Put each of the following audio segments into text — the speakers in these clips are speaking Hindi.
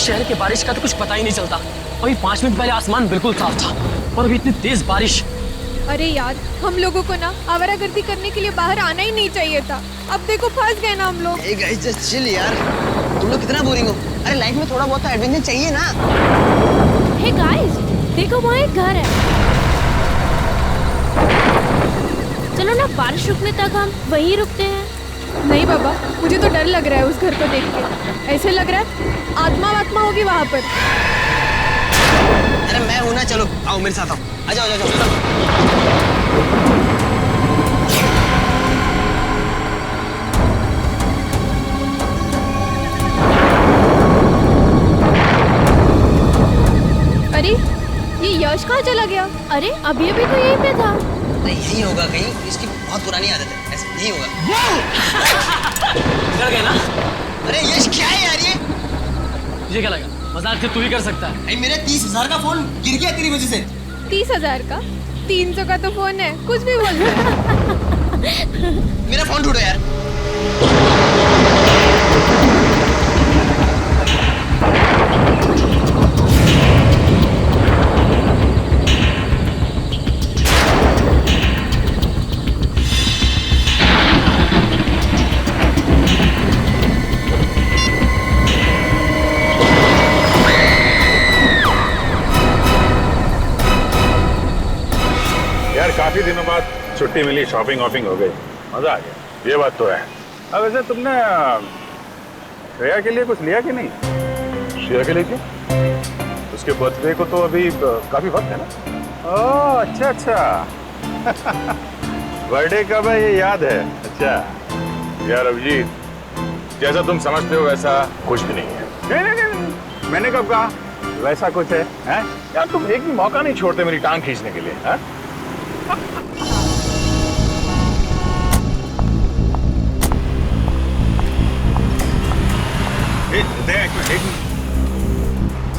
शहर के बारिश का तो कुछ पता ही नहीं चलता। अभी 5 मिनट पहले आसमान बिल्कुल साफ था और अभी इतनी तेज बारिश। अरे यार, हम लोगों को ना आवारागर्दी करने के लिए बाहर आना ही नहीं चाहिए था। अब देखो फंस गए ना हम लोग। Hey guys, just chill यार। तुम लोग कितना बोरिंग हो। अरे लाइफ में थोड़ा बहुत एडवेंचर चाहिए ना। हे गाइस, देखो वहाँ एक घर है। चलो ना, बारिश रुकने तक हम वहीं रुकते हैं। नहीं बाबा, मुझे तो डर लग रहा है उस घर को देख के। ऐसे लग रहा है आत्मा होगी वहाँ पर। अरे मैं हूं ना, चलो आओ मेरे साथ आओ। आ जाओ, आ जाओ, चलो। अरे ये यश कहाँ चला गया? अरे अभी अभी तो यहीं पे था। नहीं यही होगा कहीं, इसकी बहुत पुरानी आदत है, ऐसे नहीं होगा। डर गए ना? अरे यश क्या है यार ये? तुझे क्या लगा मजाक से तू ही कर सकता है? भाई मेरा 30,000 का फोन गिर गया तेरी वजह से। 30,000 का? 300 का तो फोन है, कुछ भी बोल रहे हो। मेरा फोन ढूंढो यार। यार काफी दिनों बाद छुट्टी मिली, शॉपिंग वॉपिंग हो गई, मजा आ गया, ये बात तो है। अब वैसे तुमने श्रेया के लिए कुछ लिया कि नहीं? श्रेया के लिए क्यों? उसके बर्थडे को तो अभी काफी वक्त है ना। ओह अच्छा अच्छा। बर्थडे कब है ये याद है? अच्छा यार अभिजीत, जैसा तुम समझते हो वैसा कुछ भी नहीं है। नहीं नहीं नहीं, नहीं। मैंने कब कहा वैसा कुछ है, हैं? यार तुम एक भी मौका नहीं छोड़ते मेरी टांग खींचने के लिए, हैं?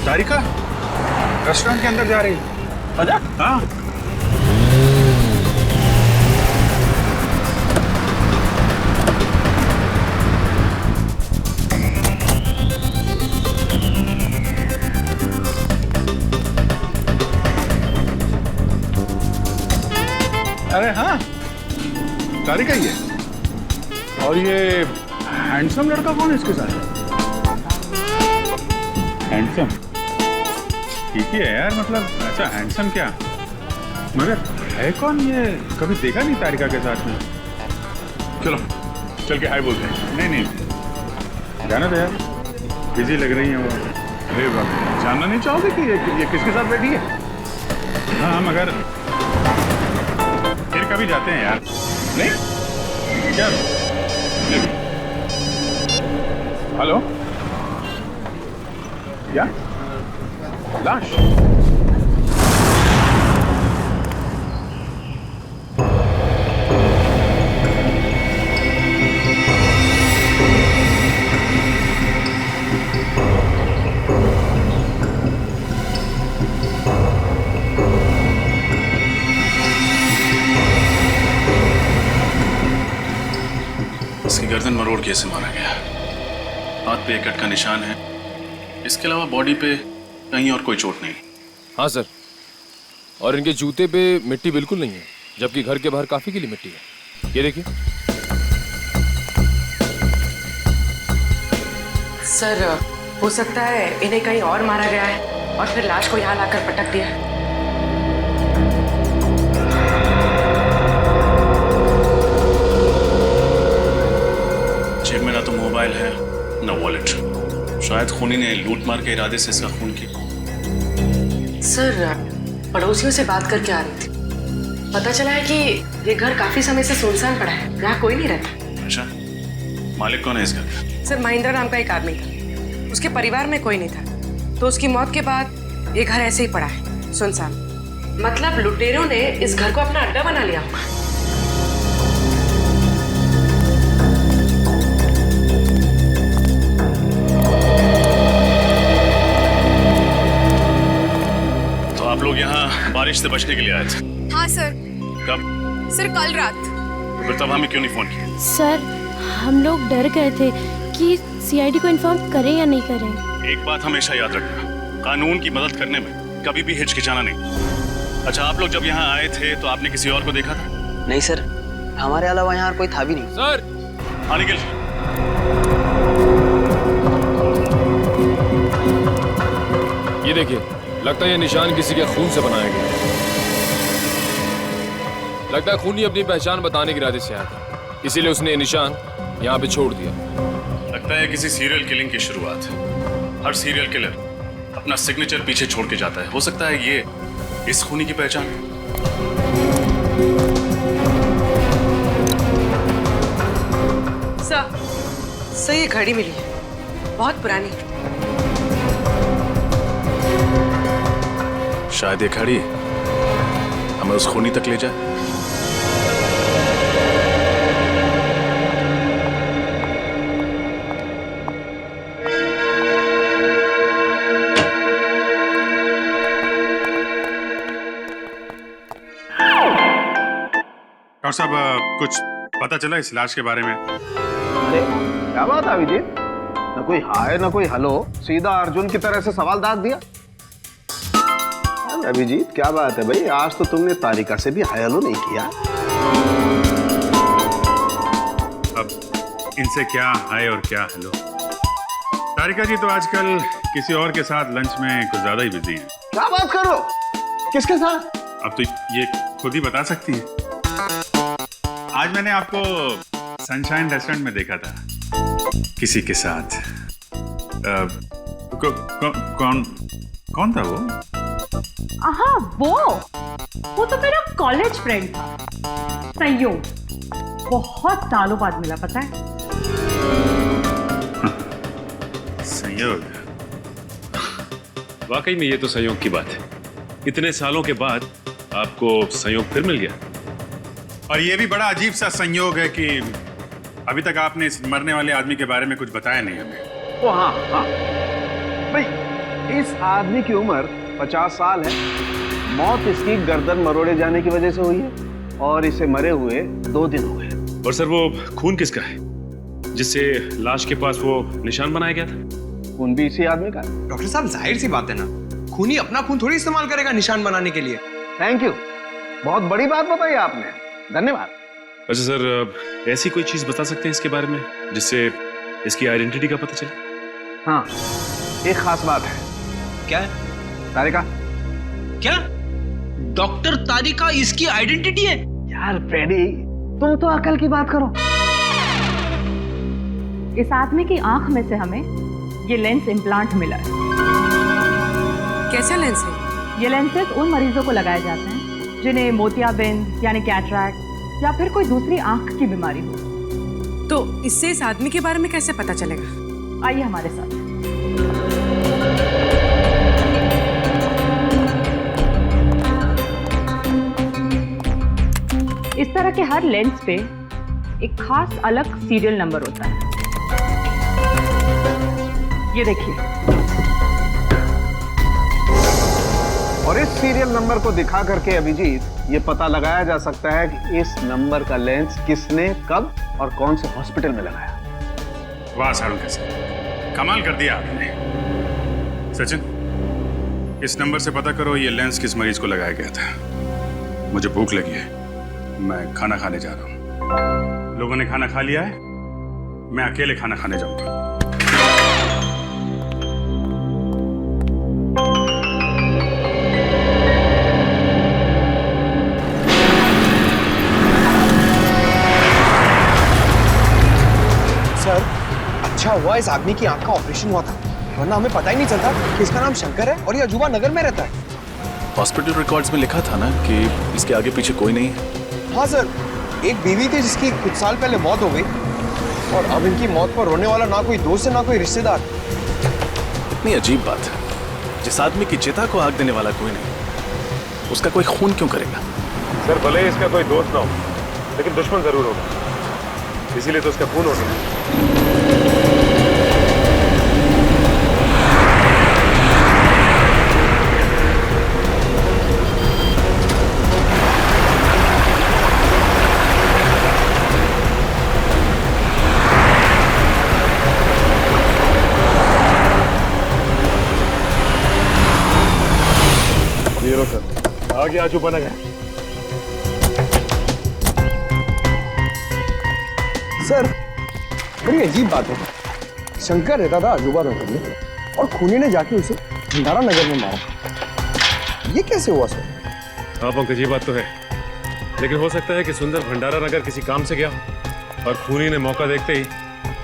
तारिका रेस्टोरेंट के अंदर जा रही है। आजा। हाँ अरे हाँ, तारिका ही है। और ये हैंडसम लड़का कौन है इसके साथ? हैंडसम ठीक ही है यार, मतलब अच्छा हैंडसम क्या, मगर है कौन ये? कभी देखा नहीं तारिका के साथ में। चलो चल के हाय बोलते हैं। नहीं नहीं जाना तो यार, बिजी लग रही है वो। अरे बाप, जानना नहीं चाहोगे कि ये किसके साथ बैठी है? हाँ मगर फिर कभी जाते हैं यार। नहीं क्या? हेलो, क्या लाश? इसकी गर्दन मरोड़ के ऐसे मारा गया, हाथ पे एक कट का निशान है, इसके अलावा बॉडी पे कहीं और कोई चोट नहीं। हाँ सर, और इनके जूते पे मिट्टी बिल्कुल नहीं है, जबकि घर के बाहर काफी गीली मिट्टी है। ये देखिए सर, हो सकता है इन्हें कहीं और मारा गया है और फिर लाश को यहाँ लाकर पटक दिया है। जेब में ना तो मोबाइल है ना वॉलेट, शायद खूनी ने लूट मार के इरादे से इसका खून किया। सर, पड़ोसियों से बात करके आ रही थी, पता चला है कि ये घर काफी समय से सुनसान पड़ा है, यहाँ कोई नहीं रहता। अच्छा, मालिक कौन है इस घर का? सर, महिंद्रा नाम का एक आदमी था, उसके परिवार में कोई नहीं था, तो उसकी मौत के बाद ये घर ऐसे ही पड़ा है सुनसान। मतलब लुटेरों ने इस घर को अपना अड्डा बना लिया होगा। तो आप लोग यहाँ बारिश से बचने के लिए आए थे? हाँ सर। कब? सर कल रात। तो फिर तब हमें क्यों नहीं फोन किया? सर, हम लोग डर गए थे कि सीआईडी को इन्फॉर्म करें या नहीं करें? एक बात हमेशा याद रखना, कानून की मदद करने में कभी भी हिचकिचाना नहीं। अच्छा, आप लोग जब यहाँ आए थे तो आपने किसी और को देखा था? नहीं सर, हमारे अलावा यहाँ कोई था भी नहीं। सर हाँ निखिल, ये देखिए, लगता है ये निशान किसी के खून से बनाया गया। लगता है खूनी अपनी पहचान बताने के इरादे से आया था, इसीलिए उसने ये निशान यहाँ पे छोड़ दिया। लगता है किसी सीरियल किलिंग की शुरुआत। हर सीरियल किलर अपना सिग्नेचर पीछे छोड़ के जाता है। हो सकता है ये इस खूनी की पहचान है। सर ये घड़ी मिली है, बहुत पुरानी। शायद ये घड़ी हमें उस खूनी तक ले जाए। डॉक्टर साहब, कुछ पता चला इस लाश के बारे में? अरे क्या बात है अभिजीत, न कोई हाय न कोई हेलो, सीधा अर्जुन की तरह से सवाल दाग दिया। अभिजीत क्या बात है भाई, आज तो तुमने तारिका से भी हाय हेलो नहीं किया। अब इनसे क्या हाय और क्या हेलो। तारिका जी तो आजकल किसी और के साथ लंच में कुछ ज्यादा ही बिजी हैं। क्या बात करो, किसके साथ? अब तो ये खुद ही बता सकती हैं। आज मैंने आपको सनशाइन रेस्टोरेंट में देखा था किसी के साथ। कौन था वो? हाँ, वो तो मेरा कॉलेज फ्रेंड था, संयोग। बहुत सालों बाद मिला, पता है? संयोग? वाकई में ये तो संयोग की बात है। इतने सालों के बाद आपको संयोग फिर मिल गया। और ये भी बड़ा अजीब सा संयोग है कि अभी तक आपने इस मरने वाले आदमी के बारे में कुछ बताया नहीं हमें। ओ हाँ भाई, इस आदमी की उम्र 50 साल है। मौत इसकी गर्दन मरोड़े जाने की वजह से हुई है और इसे मरे हुए 2 दिन हो गए। और सर, वो खून किसका है जिससे लाश के पास वो निशान बनाया गया था? खून भी इसी आदमी का है। डॉक्टर साहब, जाहिर सी बात है ना, खूनी अपना खून थोड़ी इस्तेमाल करेगा निशान बनाने के लिए। थैंक यू, बहुत बड़ी बात बताई आपने, धन्यवाद। अच्छा सर, ऐसी कोई चीज बता सकते हैं इसके बारे में जिससे इसकी आइडेंटिटी का पता चले? हाँ, एक खास बात है। क्या है? तारिका। क्या? डॉक्टर तारिका इसकी आइडेंटिटी है? यार फ्रेडी, तुम तो अकल की बात करो। इस आदमी की आंख में से हमें ये लेंस इम्प्लांट मिला है। कैसा लेंस है? ये लेंसेज उन मरीजों को लगाए जाते हैं जिन्हें मोतियाबिंद यानी कैटरैक्ट या फिर कोई दूसरी आंख की बीमारी हो। तो इससे इस आदमी के बारे में कैसे पता चलेगा? आइए हमारे साथ। इस तरह के हर लेंस पे एक खास अलग सीरियल नंबर होता है। ये देखिए। और इस सीरियल नंबर को दिखा करके अभिजीत ये पता लगाया जा सकता है कि इस नंबर का लेंस किसने, कब और कौन से हॉस्पिटल में लगाया। वाह सारुण कैसे कमाल कर दिया आपने। सचिन, इस नंबर से पता करो ये लेंस किस मरीज को लगाया गया था। मुझे भूख लगी है, मैं खाना खाने जा रहा हूँ। लोगों ने खाना खा लिया है, मैं अकेले खाना खाने जाऊंगा। सर, अच्छा हुआ इस आदमी की आंख का ऑपरेशन हुआ था, वरना हमें पता ही नहीं चलता कि इसका नाम शंकर है और ये अजूबा नगर में रहता है। हॉस्पिटल रिकॉर्ड्स में लिखा था ना कि इसके आगे पीछे कोई नहीं है। हाँ सर, एक बीवी थी जिसकी कुछ साल पहले मौत हो गई और अब इनकी मौत पर रोने वाला ना कोई दोस्त है ना कोई रिश्तेदार। इतनी अजीब बात है, जिस आदमी की चिता को आग देने वाला कोई नहीं, उसका कोई खून क्यों करेगा? सर, भले ही इसका कोई दोस्त ना हो, लेकिन दुश्मन जरूर होगा, इसीलिए तो उसका खून होगा। आगे अजूबा नगर। सर बड़ी अजीब बात है, शंकर रहता था अजूबा नगर में और खूनी ने जाके उसे भंडारा नगर में मारा। ये कैसे हुआ सर? हाँ पंकज, ये बात तो है, लेकिन हो सकता है कि सुंदर भंडारा नगर किसी काम से गया और खूनी ने मौका देखते ही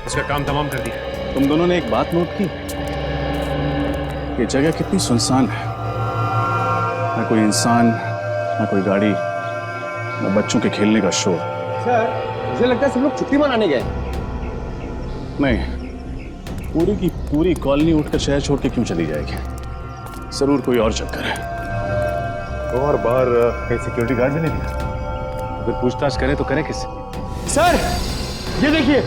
उसका काम तमाम कर दिया। तुम दोनों ने एक बात नोट की, ये जगह कितनी सुनसान है, ना कोई इंसान, ना कोई गाड़ी, ना बच्चों के खेलने का शोर। सर मुझे लगता है सब लोग छुट्टी मनाने गए। नहीं, पूरी की पूरी कॉलोनी उठकर शहर छोड़ के क्यों चली जाएगी? जरूर कोई और चक्कर है। और बाहर कहीं सिक्योरिटी गार्ड भी नहीं दिया, अगर पूछताछ करें तो करें किससे? सर ये देखिए,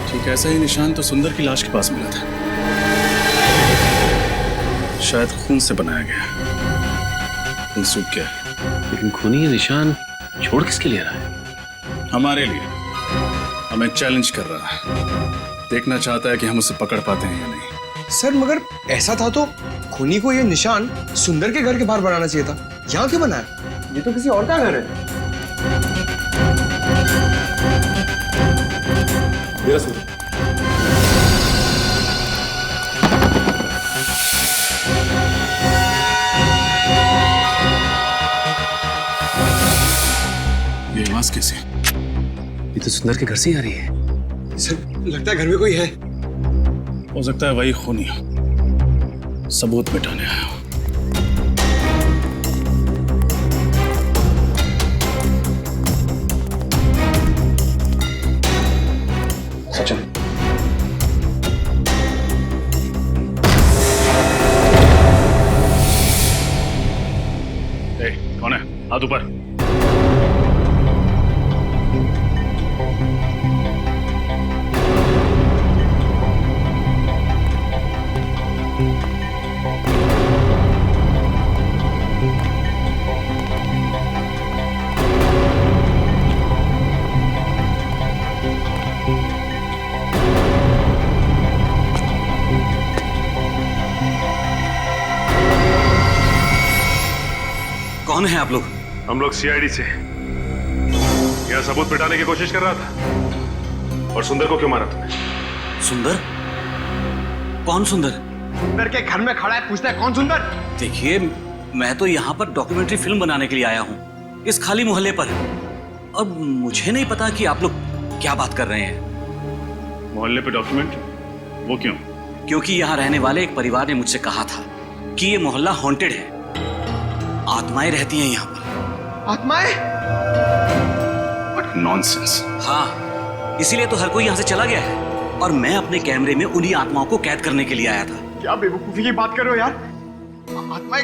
ठीक ऐसा ही निशान तो सुंदर की लाश के पास मिला था, शायद खून से बनाया गया, खून सूख गया। लेकिन खूनी ये निशान छोड़ किसके लिए रहा है? हमारे लिए, हमें चैलेंज कर रहा है, देखना चाहता है कि हम उसे पकड़ पाते हैं या नहीं। सर मगर ऐसा था तो खूनी को ये निशान सुंदर के घर के बाहर बनाना चाहिए था, यहाँ क्यों बनाया? ये तो किसी और का घर है। मेरा सुन, ये आवाज कैसे? ये तो सुंदर के घर से ही आ रही है। सर लगता है घर में कोई है। हो सकता है वही खूनी हो, सबूत मिटाने आया हो। सचिन, कौन है? हाथ ऊपर। कौन है आप लोग? हम लोग सीआईडी से। यह सबूत मिटाने की कोशिश कर रहा था। और सुंदर को क्यों मारा तुमने? सुंदर? कौन सुंदर? सुंदर के घर में खड़ा है, पूछता है कौन सुंदर? देखिए, मैं तो यहाँ पर डॉक्यूमेंट्री फिल्म बनाने के लिए आया हूँ, इस खाली मोहल्ले पर। अब मुझे नहीं पता कि आप लोग क्या बात कर रहे हैं। मोहल्ले पे डॉक्यूमेंट? वो क्यों? क्योंकि यहाँ रहने वाले एक परिवार ने मुझसे कहा था कि ये मोहल्ला हॉन्टेड है, आत्माएं रहती हैं यहाँ पर। आत्माएं? What nonsense। हाँ, इसीलिए तो हर कोई यहाँ से चला गया है और मैं अपने कैमरे में उन्हीं आत्माओं को कैद करने के लिए आया था। क्या बेवकूफी की बात कर रहे हो यार? आत्माएं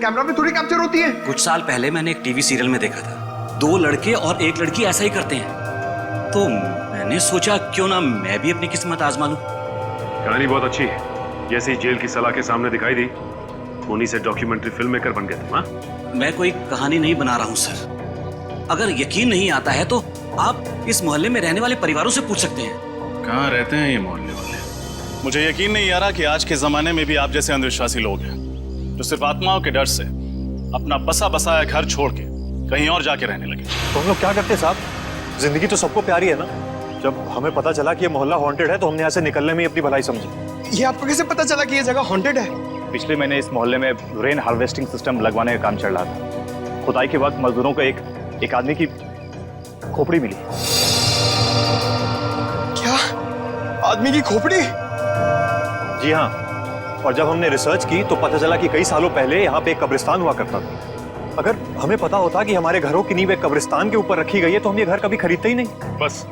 कैमरा में थोड़ी कैप्चर होती है। कुछ साल पहले मैंने एक टीवी सीरियल में देखा था, 2 लड़के और 1 लड़की ऐसा ही करते हैं, तो मैंने सोचा क्यों ना मैं भी अपनी किस्मत आजमा लूं। कहानी बहुत अच्छी है, जैसे ही जेल की सलाह के सामने दिखाई दी, खूनी से डॉक्यूमेंट्री फिल्म मेकर बन गया तुम। हाँ? मैं कोई कहानी नहीं बना रहा हूँ सर। अगर यकीन नहीं आता है तो आप इस मोहल्ले में रहने वाले परिवारों से पूछ सकते हैं। कहाँ रहते हैं ये मोहल्ले वाले? मुझे यकीन नहीं आ रहा कि आज के जमाने में भी आप जैसे अंधविश्वासी लोग हैं जो सिर्फ आत्माओं के डर से अपना बसा बसाया घर छोड़ के कहीं और जाके रहने लगे। तो हम लोग क्या करते साहब? जिंदगी तो सबको प्यारी है ना। जब हमें पता चला कि ये मोहल्ला हॉन्टेड है तो हमने यहाँ से निकलने में ही अपनी भलाई समझी। ये आपको कैसे पता चला कि ये जगह हॉन्टेड है? पिछले महीने इस मोहल्ले में रेन हार्वेस्टिंग सिस्टम लगवाने का काम चल रहा था। खुदाई के वक्त मजदूरों को एक आदमी की खोपड़ी मिली। क्या? आदमी की खोपड़ी? जी हाँ, और जब हमने रिसर्च की तो पता चला कि कई सालों पहले यहाँ पे एक कब्रिस्तान हुआ करता था। अगर हमें पता होता कि हमारे घरों की नींव एक कब्रिस्तान के ऊपर रखी गई है तो हम ये घर कभी खरीदते ही नहीं। बस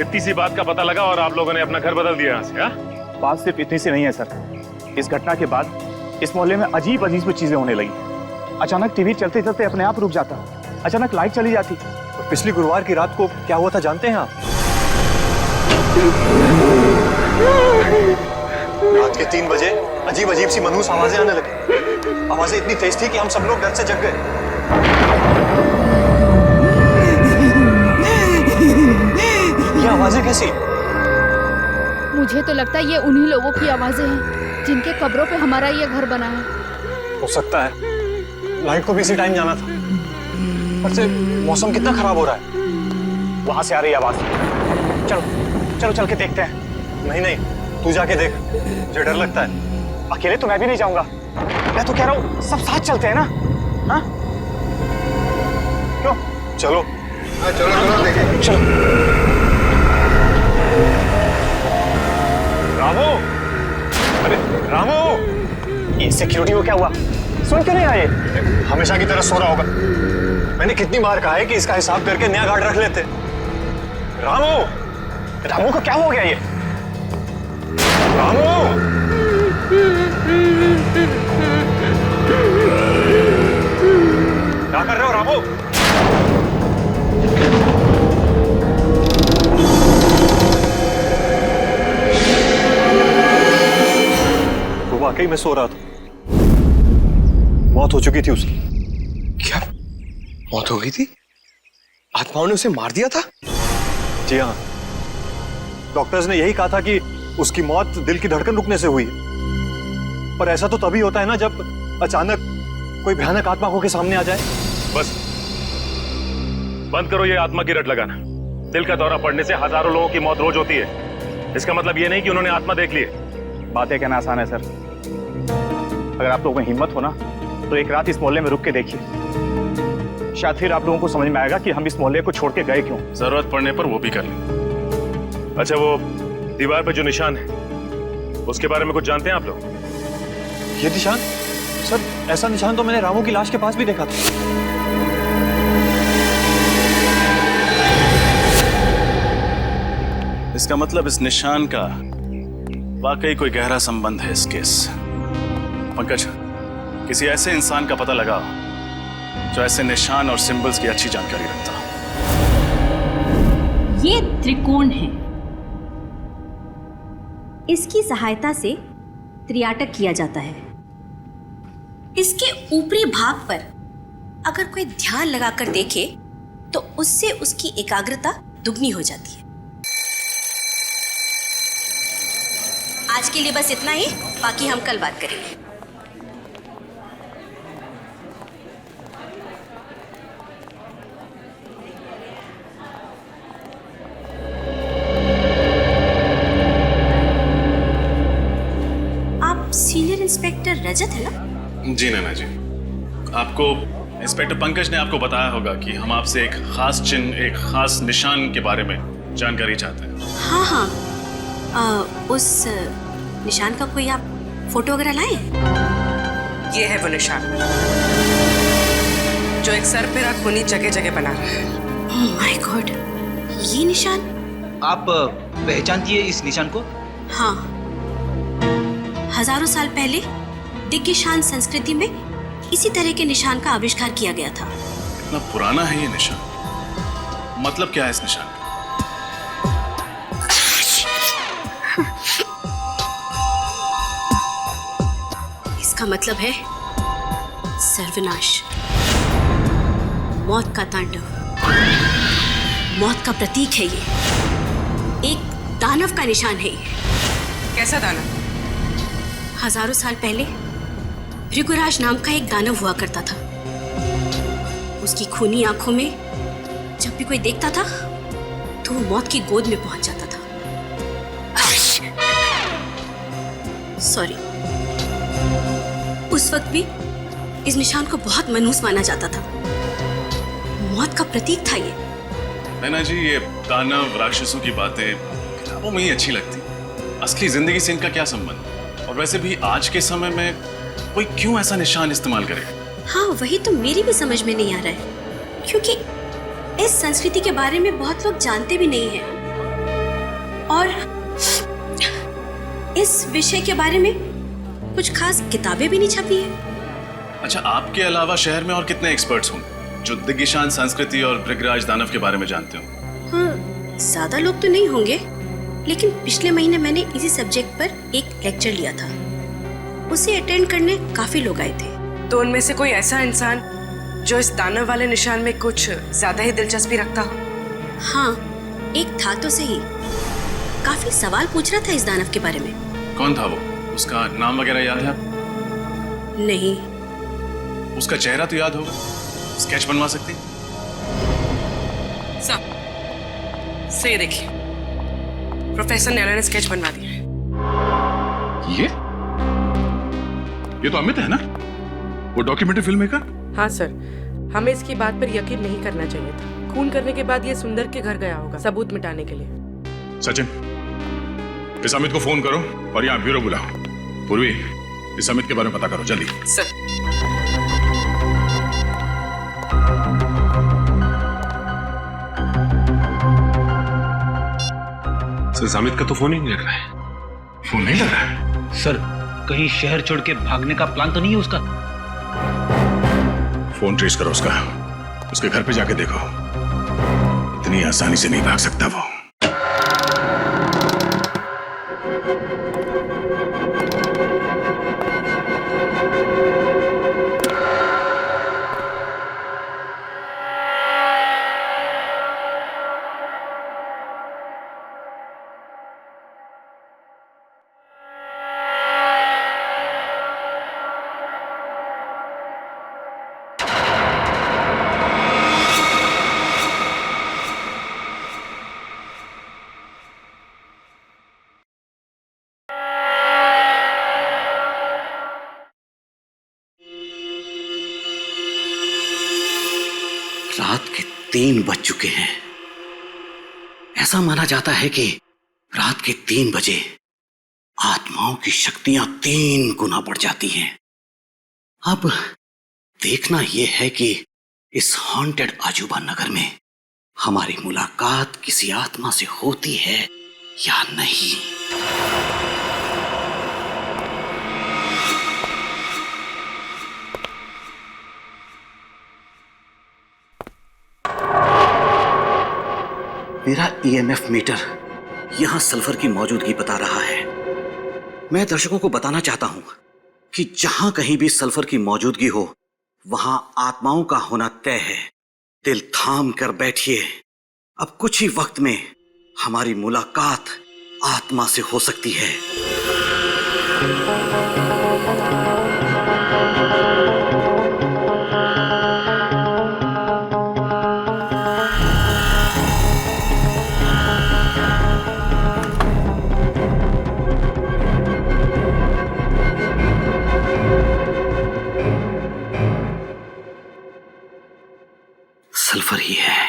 इतनी सी बात का पता लगा और आप लोगों ने अपना घर बदल दिया यहाँ से। हाँ? बात सिर्फ इतनी सी नहीं है सर। इस घटना के बाद इस मोहल्ले में अजीब अजीब चीजें होने लगी। अचानक टीवी चलते चलते अपने आप रुक जाता, अचानक लाइट चली जाती। और पिछली गुरुवार की रात को क्या हुआ था जानते हैं आप? रात के 3 बजे अजीब अजीब सी मनहूस आवाजें आने लगी। आवाजें इतनी तेज थी कि हम सब लोग डर से जग गए। ये आवाजें कैसी? मुझे तो लगता है ये उन्हीं लोगों की आवाजें हैं जिनके कब्रों पे हमारा ये घर बना है। हो सकता है लाइट को भी इसी टाइम जाना था, पर से मौसम कितना खराब हो रहा है। वहां से आ रही आवाज। चलो चलो चल के देखते हैं। नहीं नहीं, तू जाके देख, मुझे डर लगता है। अकेले तो मैं भी नहीं जाऊंगा। मैं तो कह रहा हूँ सब साथ चलते हैं ना। हाँ क्यों? चलो चलो चलो देखें। चलो। रामू, अरे रामू, ये सिक्योरिटी को क्या हुआ? सुन क्यों नहीं आए? हमेशा की तरह सो रहा होगा। मैंने कितनी बार कहा है कि इसका हिसाब करके नया गार्ड रख लेते। रामू, रामू को क्या हो गया ये? रामू, क्या कर रहे हो रामू? वो वाकई में सो रहा था। मौत हो चुकी थी उसकी। क्या मौत हो गई थी? आत्माओं ने उसे मार दिया था? जी हाँ, डॉक्टर्स ने यही कहा था कि उसकी मौत दिल की धड़कन रुकने से हुई। पर ऐसा तो तभी होता है ना जब अचानक कोई भयानक आत्मा को के सामने आ जाए। बस बंद करो ये आत्मा की रट लगाना। दिल का दौरा पड़ने से हजारों लोगों की मौत रोज होती है। इसका मतलब ये नहीं कि उन्होंने आत्मा देख ली है। बातें कहना आसान है सर। अगर आप लोगों में हिम्मत हो ना तो एक रात इस मोहल्ले में रुक के देखिए। शायद फिर आप लोगों को समझ में आएगा कि हम इस मोहल्ले को छोड़ के गए क्यों। जरूरत पड़ने पर वो भी कर लें। अच्छा, वो दीवार पे जो निशान है उसके बारे में कुछ जानते हैं आप लोग? ये निशान? सर ऐसा निशान तो मैंने रामू की लाश के पास भी देखा था। इसका मतलब इस निशान का वाकई कोई गहरा संबंध है इस केस। पंकज, किसी ऐसे इंसान का पता लगाओ जो ऐसे निशान और सिंबल्स की अच्छी जानकारी रखता हो। ये त्रिकोण है। इसकी सहायता से त्रियाटक किया जाता है। इसके ऊपरी भाग पर अगर कोई ध्यान लगाकर देखे तो उससे उसकी एकाग्रता दुगनी हो जाती है। आज के लिए बस इतना ही, बाकी हम कल बात करेंगे। आप सीनियर इंस्पेक्टर रजत है ना? जी नैना जी, आपको इंस्पेक्टर पंकज ने आपको बताया होगा कि हम आपसे एक खास चिन्ह, एक खास निशान के बारे में जानकारी चाहते हैं। हाँ हाँ, उस निशान का कोई आप फोटो वगैरह लाए? ये है वो निशान जो एक सर पे खूनी जगह जगह बना रहा है। ओह माय गॉड, ये निशान आप पहचानती है इस निशान को? हाँ, हजारों साल पहले दिग्गशान संस्कृति में इसी तरह के निशान का आविष्कार किया गया था। कितना पुराना है ये निशान? मतलब क्या है इस निशान का? इसका मतलब है सर्वनाश, मौत का तांडव, मौत का प्रतीक है ये। एक दानव का निशान है ये। कैसा दानव? हजारों साल पहले भृगुराज नाम का एक दानव हुआ करता था। उसकी खूनी आंखों में जब भी कोई देखता था तो वो मौत की गोद में पहुंच जाता था। सॉरी, उस वक्त भी इस निशान को बहुत मनहूस माना जाता था। मौत का प्रतीक था ये। नैना जी, ये दानव राक्षसों की बातें किताबों में ही अच्छी लगती, असली जिंदगी से इनका क्या संबंध? और वैसे भी आज के समय में कोई क्यों ऐसा निशान इस्तेमाल करे? हाँ, वही तो मेरी भी समझ में नहीं आ रहा है, क्योंकि इस संस्कृति के बारे में बहुत लोग जानते भी नहीं हैं और इस विषय के बारे में कुछ खास किताबें भी नहीं छपी है। अच्छा, आपके अलावा शहर में और कितने एक्सपर्ट्स होंगे जो दिग्गशान संस्कृति और भृगराज दानव के बारे में जानते हो? हाँ, ज्यादा लोग तो नहीं होंगे, लेकिन पिछले महीने मैंने इसी सब्जेक्ट पर एक लेक्चर लिया था। उसे अटेंड करने काफी लोग आए थे। तो उनमें से कोई ऐसा इंसान जो इस दानव वाले निशान में कुछ ज्यादा ही दिलचस्पी रखता हो? हाँ, एक था तो सही। काफी सवाल पूछ रहा था इस दानव के बारे में। कौन था वो? उसका नाम वगैरह याद है? नहीं। उसका चेहरा तो याद होगा, स्केच बनवा सकती? सब से देखिए, प्रोफेसर नैना ने स्केच बनवा दिया है। ये तो अमित है ना, वो डॉक्यूमेंट्री फिल्म मेकर? हाँ सर, हमें इसकी बात पर यकीन नहीं करना चाहिए था। खून करने के बाद ये सुंदर के घर गया होगा सबूत मिटाने के लिए। सचिन, इस अमित को फोन करो और यहाँ ब्यूरो बुलाओ। पूर्वी, इस अमित के बारे में पता करो जल्दी। सर। सर, अमित का तो फोन ही नहीं लग रहा है। फोन नहीं लग रहा है? सर, कहीं शहर छोड़ के भागने का प्लान तो नहीं है उसका? फोन ट्रेस करो उसका, उसके घर पे जाके देखो। इतनी आसानी से नहीं भाग सकता वो। रात के 3 बज चुके हैं। ऐसा माना जाता है कि रात के 3 बजे आत्माओं की शक्तियां 3 गुना बढ़ जाती हैं। अब देखना यह है कि इस हॉन्टेड अजूबा नगर में हमारी मुलाकात किसी आत्मा से होती है या नहीं। मेरा ईएमएफ मीटर यहां सल्फर की मौजूदगी बता रहा है। मैं दर्शकों को बताना चाहता हूं कि जहां कहीं भी सल्फर की मौजूदगी हो, वहां आत्माओं का होना तय है। दिल थाम कर बैठिए, अब कुछ ही वक्त में हमारी मुलाकात आत्मा से हो सकती है। सल्फर ही है।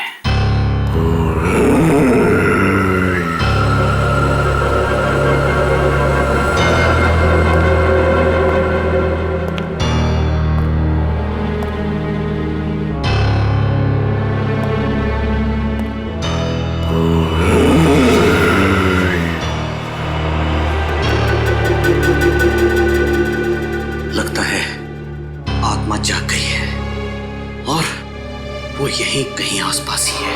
लगता है आत्मा जाग गई है और वो यहीं कहीं आसपास ही है।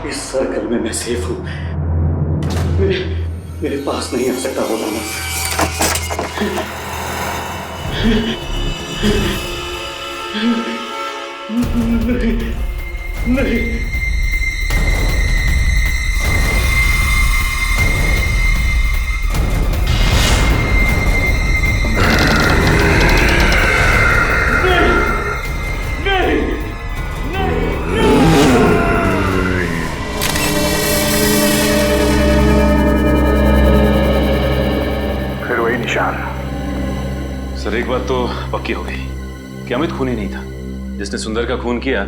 इस सर्कल में मैं सेफ हूं। मेरे पास नहीं आ सकता वो दानव। नहीं। एक बात तो पक्की हो गई कि अमित खूनी नहीं था। जिसने सुंदर का खून किया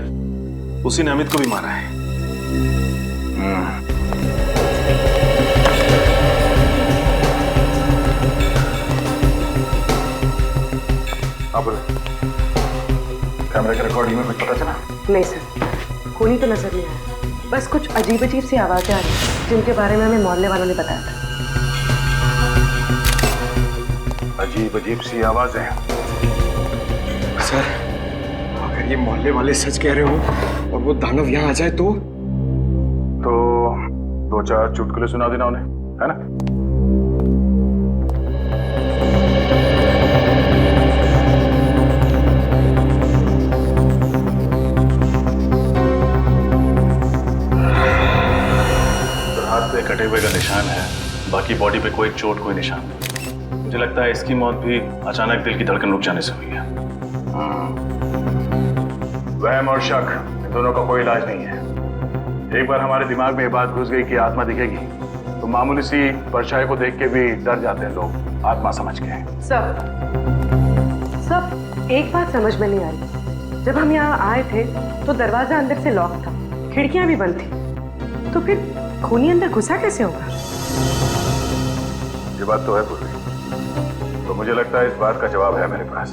उसी ने अमित को भी मारा है। अब कैमरे के रिकॉर्डिंग में कुछ पता चला? नहीं सर, खूनी तो नजर नहीं आया। बस कुछ अजीब अजीब सी आवाजें आ रही जिनके बारे में हमें मोहल्ले वालों ने बताया था। अजीब अजीब सी आवाजें। सर, अगर ये मोहल्ले वाले सच कह रहे हो और वो दानव यहाँ आ जाए तो 2-4 चुटकुले सुना देना उन्हें, है ना? हाथ पे कटे हुए का निशान है, बाकी बॉडी पे कोई चोट कोई निशान नहीं। मुझे लगता है इसकी मौत भी अचानक दिल की धड़कन रुक जाने से हुई है। वहम और शक, इन दोनों का कोई इलाज नहीं है। एक बार हमारे दिमाग में ये बात घुस गई कि आत्मा दिखेगी तो मामूली सी परछाई को देख के भी डर जाते हैं लोग, आत्मा समझ के। सब एक बात समझ में नहीं आ रही। जब हम यहाँ आए थे तो दरवाजा अंदर से लॉक था, खिड़कियां भी बंद थी, तो फिर खूनी अंदर घुसा कैसे होगा? ये बात तो है पूर्वी, तो मुझे लगता है इस बात का जवाब है मेरे पास।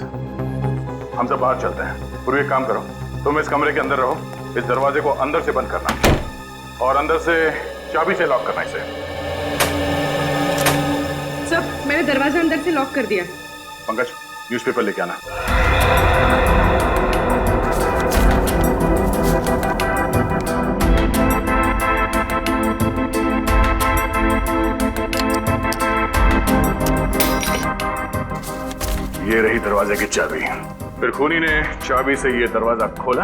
हम सब बाहर चलते हैं। पूर्वी एक काम करो, तुम इस कमरे के अंदर रहो, इस दरवाजे को अंदर से बंद करना और अंदर से चाबी से लॉक करना इसे। सब, मैंने दरवाजा अंदर से लॉक कर दिया। पंकज, न्यूज़पेपर लेके आना। ये रही दरवाजे की चाबी। फिर खूनी ने चाबी से ये दरवाजा खोला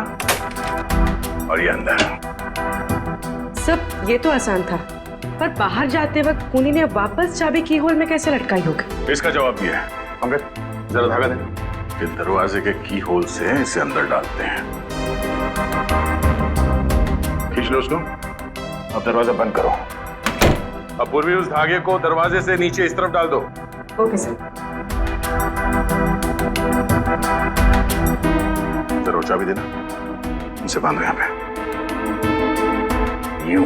और ये अंदर। सब ये तो आसान था, पर बाहर जाते वक्त खूनी ने वापस चाबी की होल में कैसे लटकाई होगी? इसका जवाब दिया है। पंकज, जरा धागा दे। इस दरवाजे के की होल से इसे अंदर डालते हैं। खींच लो उसको। अब दरवाजा बंद करो। अब पूर्वी उस धागे को दरवाजे से नीचे इस तरफ डाल दो। Okay sir. जरूर चाबी देना। इसे बांधो यहाँ पे। यूं।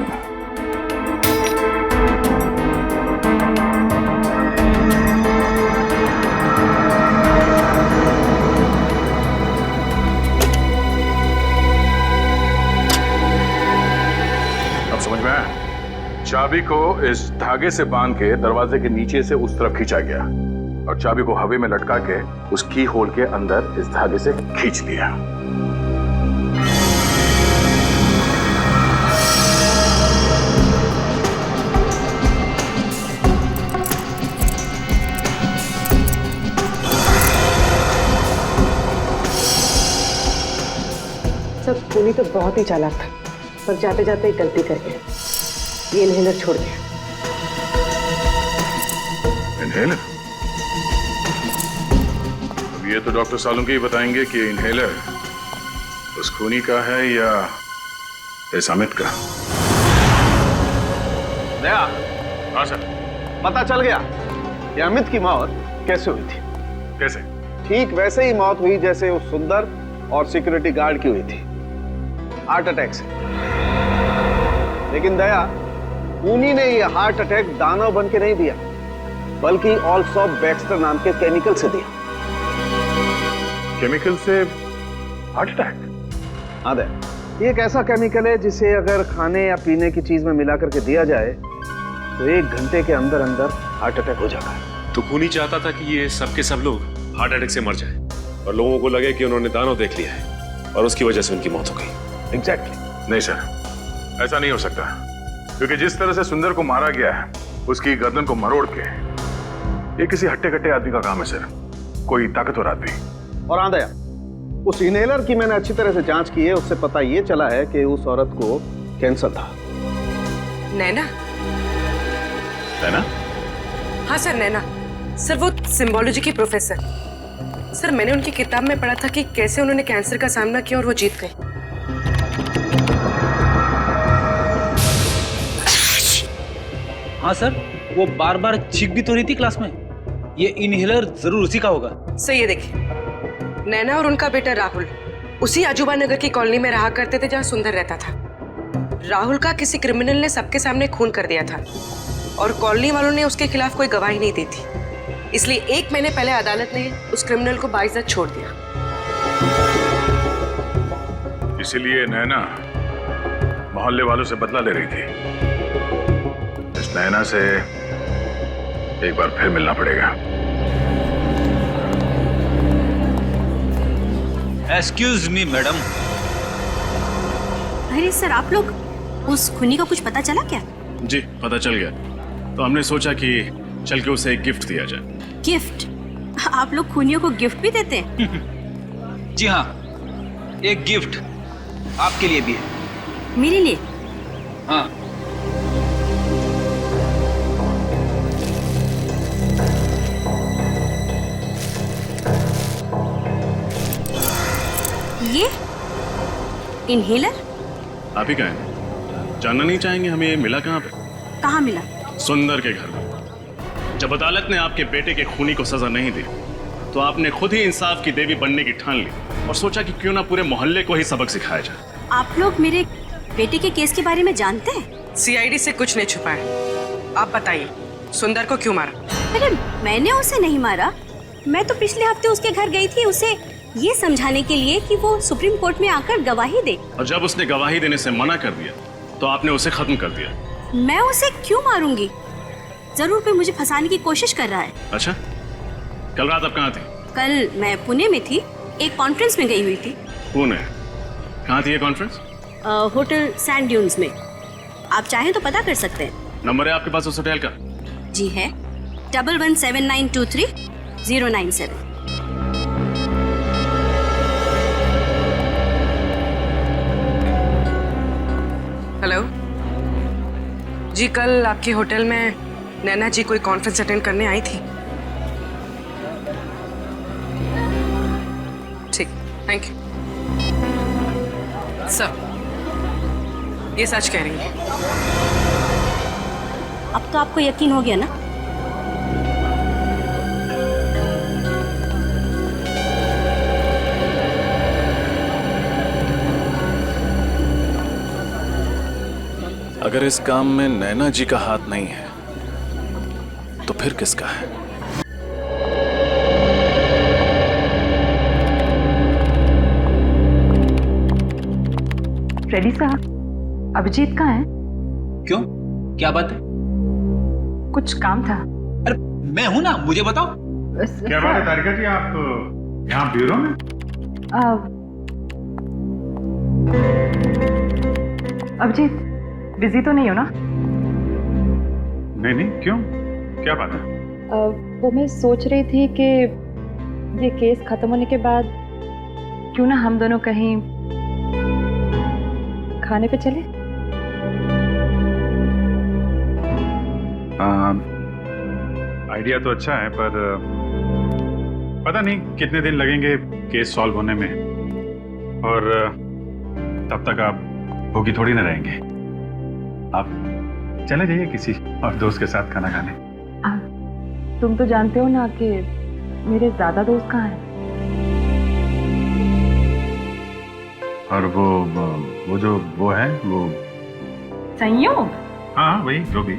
अब समझ में आया? चाबी को इस धागे से बांध के दरवाजे के नीचे से उस तरफ खींचा गया और चाबी को हवा में लटका के उस की होल के अंदर इस धागे से खींच लिया। सब, खूनी तो बहुत ही चालाक था, पर जाते जाते एक गलती कर गया। ये इनहेलर छोड़ दिया। इनहेलर? अब ये तो डॉक्टर सालुंके ही बताएंगे कि इनहेलर उस खूनी का है या इस अमित का। दया, हाँ सर। पता चल गया कि अमित की मौत कैसे हुई थी। कैसे? ठीक वैसे ही मौत हुई जैसे उस सुंदर और सिक्योरिटी गार्ड की हुई थी, हार्ट अटैक से। लेकिन दया, खूनी ने यह हार्ट अटैक दानव बन के नहीं दिया, बल्कि ऑल्सो बैक्स्टर नाम के केमिकल से दिया। केमिकल से हार्ट अटैक? हाँ दया, ये एक ऐसा केमिकल है जिसे अगर खाने या पीने की चीज में मिला करके दिया जाए तो 1 घंटे के अंदर अंदर हार्ट अटैक हो जाता है। तो खूनी चाहता था कि ये सब के सब लोग हार्ट अटैक से मर जाए और लोगों को लगे कि उन्होंने दानव देख लिया है और उसकी वजह से उनकी मौत हो गई। एग्जैक्टली। नहीं सर, ऐसा नहीं हो सकता, क्योंकि जिस तरह से सुंदर को मारा गया है, उसकी गर्दन को मरोड़ के, ये किसी हट्टे कट्टे आदमी का काम है सर, कोई ताकतवर आदमी। और हाँ दया, उस इनहेलर की मैंने अच्छी तरह से जांच की है, उससे पता ये चला है कि उस औरत को कैंसर था। नैना? नैना? हाँ सर, नैना। सर, वो सिम्बोलॉजी की प्रोफेसर। सर, मैंने उनकी किताब में पढ़ा था कि कैसे उन्होंने कैंसर का सामना किया और वो जीत गए। हाँ सर, वो बार बार चीख भी तो रही थी क्लास में। ये इनहेलर जरूर उसी का होगा। सही है, देखिए नैना और उनका बेटा राहुल उसी अजूबा नगर की कॉलोनी में रहा करते थे जहाँ सुंदर रहता था। राहुल का किसी क्रिमिनल ने सबके सामने खून कर दिया था और कॉलोनी वालों ने उसके खिलाफ कोई गवाही नहीं दी थी, इसलिए 1 महीने पहले अदालत ने उस क्रिमिनल को बाइज्जत छोड़ दिया। इसीलिए नैना मोहल्ले वालों से बदला ले रही थी। इस नैना से एक बार फिर मिलना पड़ेगा। Excuse me madam. अरे सर, आप लोग उस खूनी का कुछ पता चला क्या? जी पता चल गया, तो हमने सोचा कि चल के उसे एक गिफ्ट दिया जाए। गिफ्ट? आप लोग खूनियों को गिफ्ट भी देते हैं? जी हाँ, एक गिफ्ट आपके लिए भी है। मेरे लिए? हाँ। ये इनहेलर? आप ही कहें, जानना नहीं चाहेंगे हमें ये मिला कहाँ पे? कहाँ मिला? सुंदर के घर में। जब अदालत ने आपके बेटे के खूनी को सजा नहीं दी तो आपने खुद ही इंसाफ की देवी बनने की ठान ली और सोचा कि क्यों ना पूरे मोहल्ले को ही सबक सिखाया जाए। आप लोग मेरे बेटे के केस के बारे में जानते हैं? सीआईडी से कुछ नहीं छुपा है। आप बताइए, सुंदर को क्यों मारा? अरे मैंने उसे नहीं मारा। मैं तो पिछले हफ्ते उसके घर गई थी उसे ये समझाने के लिए कि वो सुप्रीम कोर्ट में आकर गवाही दे। और जब उसने गवाही देने से मना कर दिया तो आपने उसे खत्म कर दिया। मैं उसे क्यों मारूंगी? जरूर कोई मुझे फंसाने की कोशिश कर रहा है। अच्छा, कल रात आप कहाँ थे? कल मैं पुणे में थी, एक कॉन्फ्रेंस में गई हुई थी। पुणे? कहाँ थी ये कॉन्फ्रेंस? होटल सैंड ड्यून्स में। आप चाहें तो पता कर सकते हैं। नंबर है आपके पास उस होटल का? जी है, 117923-097। हेलो जी, कल आपके होटल में नैना जी कोई कॉन्फ्रेंस अटेंड करने आई थी। ठीक, थैंक यू सर। ये सच कह रही है? अब तो आपको यकीन हो गया ना? अगर इस काम में नैना जी का हाथ नहीं है तो फिर किसका है? फ्रेडी साहब, अभिजीत कहाँ है? क्यों, क्या बात है? कुछ काम था। अरे मैं हूं ना, मुझे बताओ। क्या बात है तारिका जी, आप यहाँ ब्यूरो में? अभिजीत, बिजी तो नहीं हो ना? नहीं, क्यों, क्या बात है? वो मैं सोच रही थी कि ये केस खत्म होने के बाद क्यों ना हम दोनों कहीं खाने पे चले? आइडिया तो अच्छा है, पर पता नहीं कितने दिन लगेंगे केस सॉल्व होने में, और तब तक आप भूखी थोड़ी ना रहेंगे। आप चले जाइए किसी और दोस्त के साथ खाना खाने। तुम तो जानते हो ना कि मेरे ज्यादा दोस्त कहाँ हैं। और वो जो वो है वो संयोग? हाँ वही, जो भी।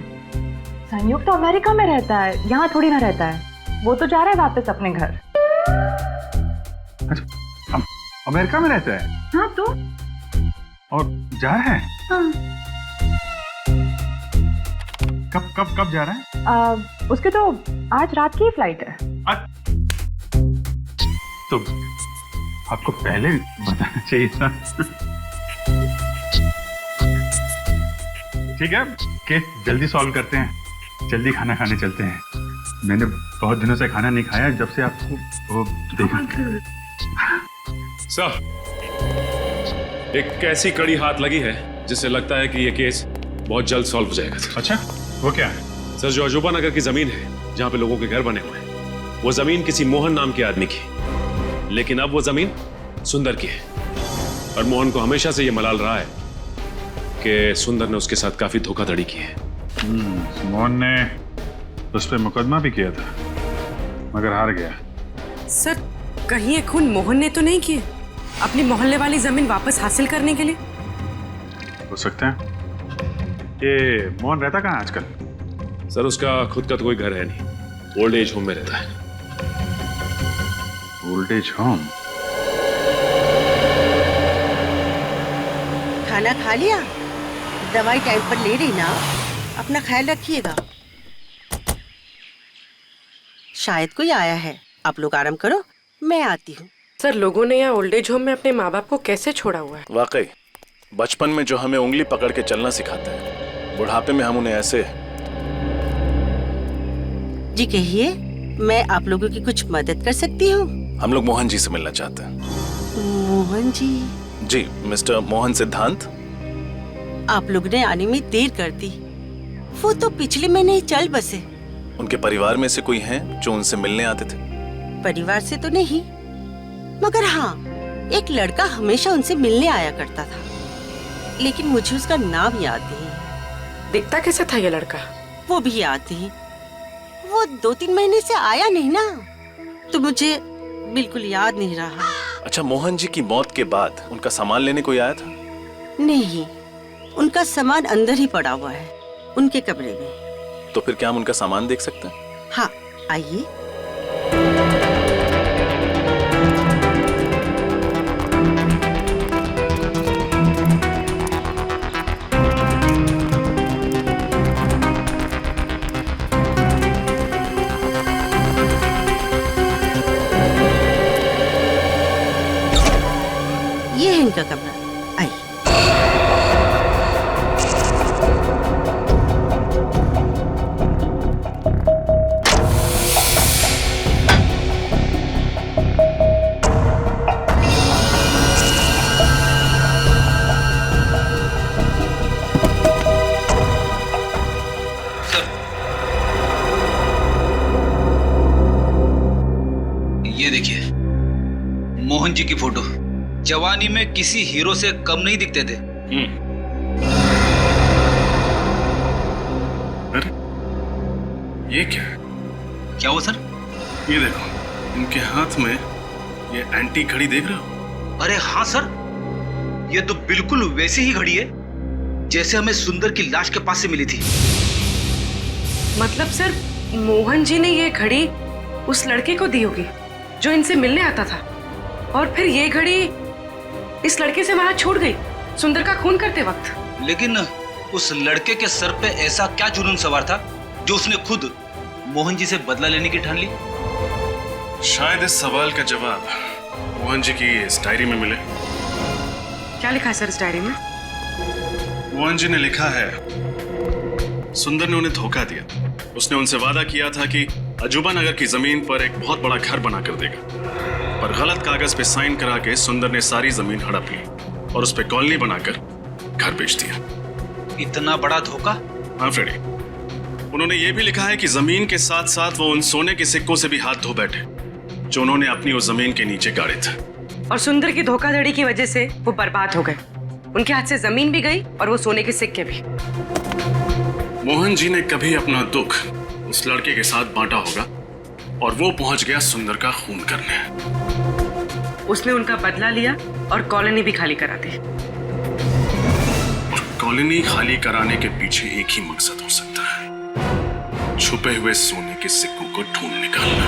संयोग तो अमेरिका में रहता है, यहाँ थोड़ी ना रहता है। वो तो जा रहा है वापस अपने घर। अच्छा, अमेरिका में रहता है? हाँ तो? और जा रहा है? हाँ। कब जा रहा है? उसके तो आज रात की फ्लाइट है। तो आपको पहले बताना चाहिए था। ठीक है, केस जल्दी सॉल्व करते हैं, जल्दी खाना खाने चलते हैं। मैंने बहुत दिनों से खाना नहीं खाया जब से आपको वो देखा। सर, एक ऐसी कड़ी हाथ लगी है जिससे लगता है कि ये केस बहुत जल्द सॉल्व हो जाएगा। अच्छा, वो क्या है? सर, जो अजूबा नगर की जमीन है जहाँ पे लोगों के घर बने हुए हैं, वो जमीन किसी मोहन नाम के आदमी की, लेकिन अब वो जमीन सुंदर की है। और मोहन को हमेशा से ये मलाल रहा है कि सुंदर ने उसके साथ काफी धोखाधड़ी की है। मोहन ने उस पर मुकदमा भी किया था। मगर हार गया। सर कहीं ये खून मोहन ने तो नहीं किए अपनी मोहल्ले वाली जमीन वापस हासिल करने के लिए? हो सकता है। ये मोहन रहता कहाँ है आजकल? सर उसका खुद का तो कोई घर है नहीं, ओल्ड एज होम में रहता है। Old age home? खाना खा लिया? दवाई टाइम पर ले रही ना? अपना ख्याल रखिएगा। शायद कोई आया है, आप लोग आराम करो, मैं आती हूँ। सर लोगों ने यहाँ ओल्ड एज होम में अपने माँ बाप को कैसे छोड़ा हुआ है? वाकई बचपन में जो हमें उंगली पकड़ के चलना सिखाते हैं, बुढ़ापे में हम उन्हें ऐसे। जी कहिए, मैं आप लोगों की कुछ मदद कर सकती हूँ? हम लोग मोहन जी से मिलना चाहते हैं। मोहन जी? जी, मिस्टर मोहन सिद्धांत। आप लोग ने आने में देर कर दी, वो तो पिछले महीने ही चल बसे। उनके परिवार में से कोई हैं जो उनसे मिलने आते थे? परिवार से तो नहीं, मगर हाँ, एक लड़का हमेशा उनसे मिलने आया करता था, लेकिन मुझे उसका नाम याद नहीं। दिखता कैसा था ये लड़का? वो भी याद नहीं, वो 2-3 महीने से आया नहीं ना, तो मुझे बिल्कुल याद नहीं रहा। अच्छा, मोहन जी की मौत के बाद उनका सामान लेने कोई आया था? नहीं, उनका सामान अंदर ही पड़ा हुआ है, उनके कमरे में। तो फिर क्या हम उनका सामान देख सकते हैं? हाँ, आइए। ये है इनका कमरा, आइए। ये देखिए, मोहन जी की फोटो। जवानी में किसी हीरो से कम नहीं दिखते थे। अरे ये क्या हुआ सर? ये देखो, इनके हाथ में ये एंटीक घड़ी देख रहे हो? अरे हाँ सर, ये तो बिल्कुल वैसी ही घड़ी है जैसे हमें सुंदर की लाश के पास से मिली थी। मतलब सर मोहन जी ने ये घड़ी उस लड़के को दी होगी जो इनसे मिलने आता था, और फिर ये घड़ी इस लड़के से वहां छूट गई सुंदर का खून करते वक्त। लेकिन उस लड़के के सर पे ऐसा क्या जुनून सवार था जो उसने खुद मोहन जी से बदला लेने की ठान ली? शायद इस सवाल का जवाब मोहन जी की इस डायरी में मिले। क्या लिखा है सर इस डायरी में? मोहन जी ने लिखा है, सुंदर ने उन्हें धोखा दिया। उसने उनसे वादा किया था कि अजूबा नगर की जमीन पर एक बहुत बड़ा घर बना कर देगा, पर गलत कागज पे साइन करा के सुंदर ने सारी जमीन हड़प ली और उस पे कॉलोनी बनाकर घर बेच दिया। इतना बड़ा धोखा? हाँ फ्रेडी, उन्होंने ये भी लिखा है कि जमीन के साथ साथ वो उन सोने के सिक्कों से भी हाथ धो बैठे जो उन्होंने अपनी उस जमीन के नीचे गाड़े थे। और सुंदर की धोखाधड़ी की वजह से वो बर्बाद हो गए। उनके हाथ से जमीन भी गई और वो सोने के सिक्के भी। मोहन जी ने कभी अपना दुख उस लड़के के साथ बांटा होगा और वो पहुंच गया सुंदर का खून करने। उसने उनका बदला लिया और कॉलोनी भी खाली करा दी। और कॉलोनी खाली कराने के पीछे एक ही मकसद हो सकता है, छुपे हुए सोने के सिक्कों को ढूंढ निकालना।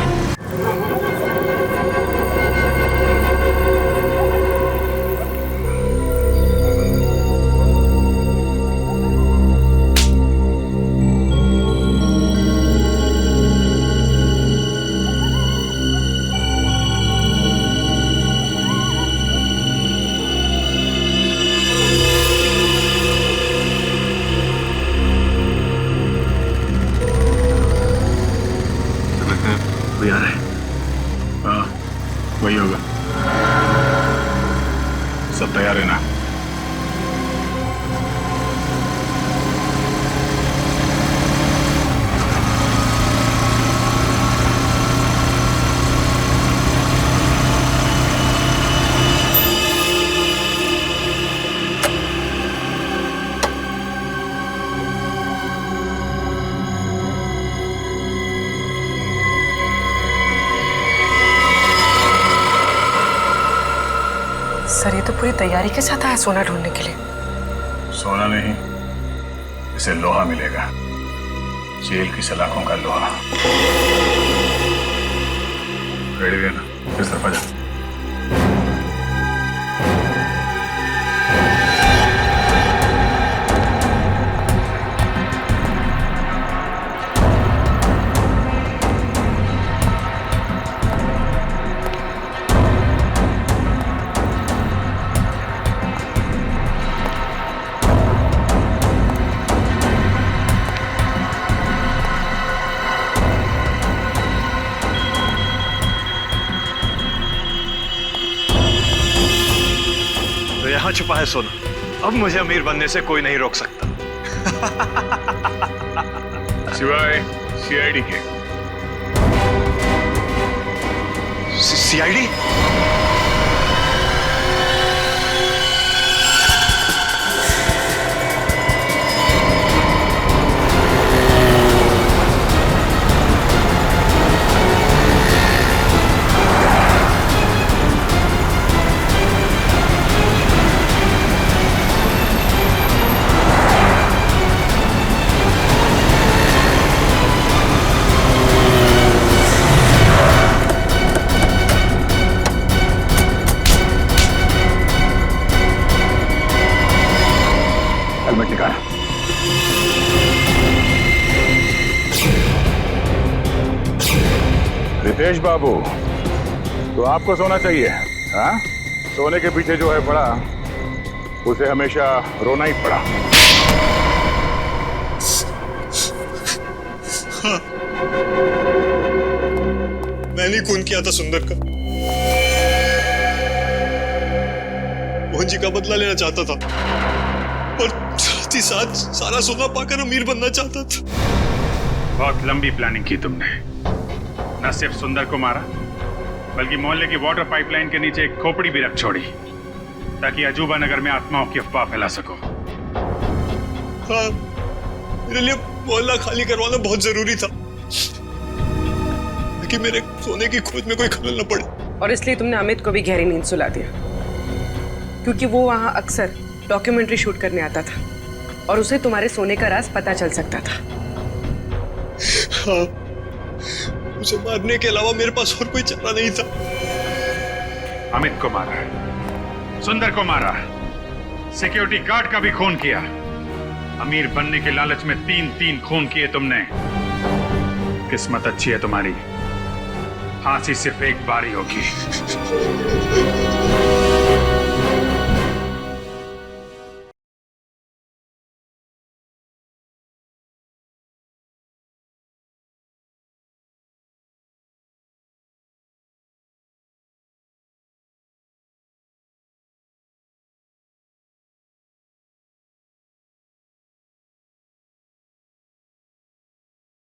सर ये तो पूरी तैयारी के साथ आया सोना ढूंढने के लिए। सोना नहीं, इसे लोहा मिलेगा, जेल की सलाखों का लोहा। रेडी है ना? इस तरफ आ जा। यहाँ छुपा है सोना, अब मुझे अमीर बनने से कोई नहीं रोक सकता। सिवाय सीआईडी के। सीआईडी? हेलमेट निकाल। रितेश बाबू, तो आपको सोना चाहिए? हाँ, सोने के पीछे जो है पड़ा, उसे हमेशा रोना ही पड़ा। हाँ, मैंने खून किया था सुंदर का। मोहन जी का बदला लेना चाहता था और साथ ही साथ सारा सोना पाकर अमीर बनना चाहता था। बहुत लंबी प्लानिंग की तुमने। न सिर्फ सुंदर को मारा, बल्कि मोहल्ले की वाटर पाइपलाइन के नीचे एक खोपड़ी भी रख छोड़ी, ताकि अजूबा नगर में आत्माओं की अफवाह फैला सको। हाँ, मेरे लिए मोहल्ला खाली करवाना बहुत जरूरी था, ताकि मेरे सोने की खोज में कोई खलल न पड़े। और इसलिए तुमने अमित को भी गहरी नींद सुला दिया, क्योंकि वो वहां अक्सर डॉक्यूमेंट्री शूट करने आता था और उसे तुम्हारे सोने का राज पता चल सकता था। हाँ, उसे मारने के अलावा मेरे पास और कोई चारा नहीं था। अमित को मारा, सुंदर को मारा, सिक्योरिटी गार्ड का भी खून किया। अमीर बनने के लालच में 3-3 खून किए तुमने। किस्मत अच्छी है तुम्हारी, फांसी सिर्फ एक बार ही होगी।